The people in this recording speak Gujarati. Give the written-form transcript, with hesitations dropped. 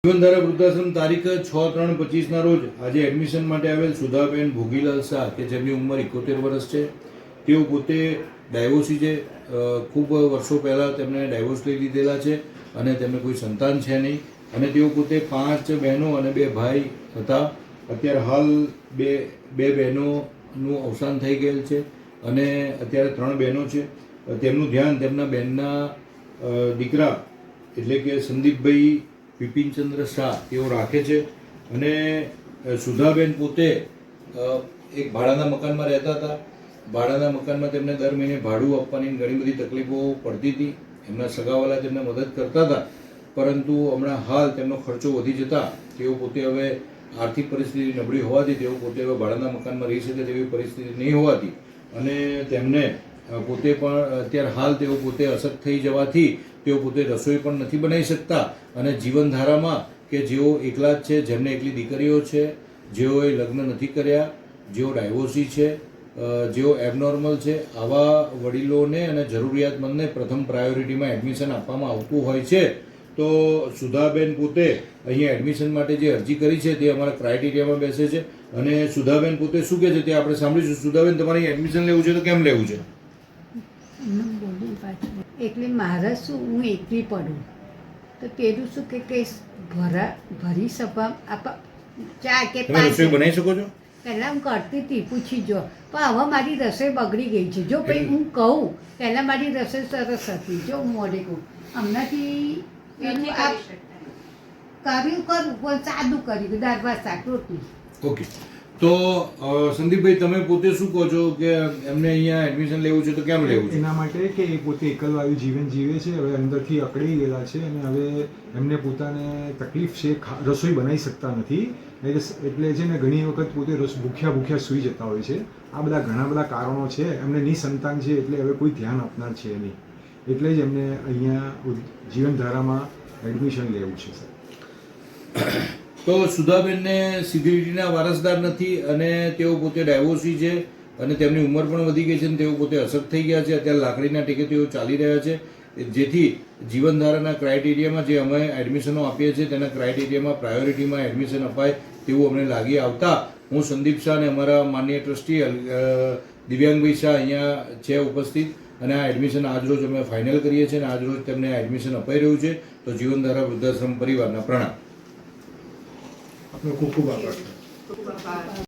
જીવનધારા વૃદ્ધાશ્રમ તારીખ 6/3/25 રોજ આજે એડમિશન માટે આવેલ સુધાબેન ભોગીલાલ શાહ કે જેમની ઉંમર 71 વર્ષ છે. તેઓ પોતે ડાયવોર્સી છે. ખૂબ વર્ષો પહેલાં તેમણે ડાયવોર્સ લઈ લીધેલા છે અને તેમને કોઈ સંતાન છે નહીં અને તેઓ પોતે 5 બહેનો અને 2 ભાઈ હતા. અત્યારે હાલ બે બહેનોનું અવસાન થઈ ગયેલ છે અને અત્યારે 3 બહેનો છે. તેમનું ધ્યાન તેમના બહેનના દીકરા એટલે કે સંદીપભાઈ વિપિનચંદ્ર શાહ તેઓ રાખે છે અને સુધાબેન પોતે એક ભાડાના મકાનમાં રહેતા હતા. ભાડાના મકાનમાં તેમને દર મહિને ભાડું આપવાની ઘણી બધી તકલીફો પડતી હતી. એમના સગાવાલા તેમને મદદ કરતા હતા, પરંતુ હમણાં હાલ તેમનો ખર્ચો વધી જતા તેઓ પોતે હવે આર્થિક પરિસ્થિતિ નબળી હોવાથી તેઓ પોતે હવે ભાડાના મકાનમાં રહી શકે તેવી પરિસ્થિતિ નહીં હોવાથી અને તેમને પોતે પણ અત્યારે હાલ તેઓ પોતે અસર થઈ જવાથી તેઓ પોતે રસોઈ પણ નથી બનાવી શકતા અને જીવનધારામાં કે જેઓ એકલા જ છે, જેમને એકલી દીકરીઓ છે, જેઓએ લગ્ન નથી કર્યા, જેઓ ડાયવોર્સી છે, જેઓ એબનોર્મલ છે, આવા વડીલોને અને જરૂરિયાતમંદને પ્રથમ પ્રાયોરિટીમાં એડમિશન આપવામાં આવતું હોય છે. તો સુધાબેન પોતે અહીંયા એડમિશન માટે જે અરજી કરી છે તે અમારા ક્રાઇટેરિયામાં બેસે છે અને સુધાબેન પોતે શું કહે છે તે આપણે સાંભળીશું. સુધાબેન, તમારે એડમિશન લેવું છે તો કેમ લેવું છે? એટલે મારે શું, હું એકલી પડું તો પેલું શું કે ભરી સભા ચા કે તમે રસોઈ બનાવી શકો છો? પહેલાં હું કરતી હતી, પૂછી જો, પણ હવે મારી રસોઈ બગડી ગઈ છે. જો ભાઈ હું કહું, પહેલાં મારી રસોઈ સરસ હતી, જો હું મોઢે કહું, હમણાંથી એનું આ કર્યું પણ સાદું કર્યું, દાળ ભાત શાક રોટલી. ઓકે, તો સંદીપભાઈ, તમે પોતે શું કહો છો કે એમને અહીંયા એડમિશન લેવું છે તો કેમ લેવું છે? એના માટે કે એ પોતે એકલવાયુ જીવન જીવે છે, હવે અંદરથી અકળી ગયેલા છે અને હવે એમને પોતાને તકલીફ છે, રસોઈ બનાવી શકતા નથી. એટલે છે ને ઘણી વખત પોતે ભૂખ્યા સૂઈ જતા હોય છે. આ બધા ઘણા બધા કારણો છે. એમને નિસંતાન છે એટલે હવે કોઈ ધ્યાન આપનાર છે નહીં, એટલે જ એમને અહીંયા જીવનધારામાં એડમિશન લેવું છે. સર, તો સુધાબેનને સીધી રીતના વારસદાર નથી અને તેઓ પોતે ડાયવોર્સી છે અને તેમની ઉંમર પણ વધી ગઈ છે અને તેઓ પોતે અસર થઈ ગયા છે. અત્યારે લાકડીના ટેકે તેઓ ચાલી રહ્યા છે, જેથી જીવનધારાના ક્રાઇટેરિયામાં જે અમે એડમિશનો આપીએ છીએ તેના ક્રાઇટેરિયામાં પ્રાયોરિટીમાં એડમિશન અપાય તેવું અમને લાગી આવતા હું સંદીપ શાહ અને અમારા માનનીય ટ્રસ્ટી દિવ્યાંગભાઈ શાહ અહીંયા છે ઉપસ્થિત અને આ એડમિશન આજરોજ અમે ફાઇનલ કરીએ છીએ અને આજરોજ તેમને આ એડમિશન અપાઈ રહ્યું છે. તો જીવનધારા વૃદ્ધાશ્રમ પરિવારના પ્રણામ. આપનો ખૂબ ખૂબ આભાર.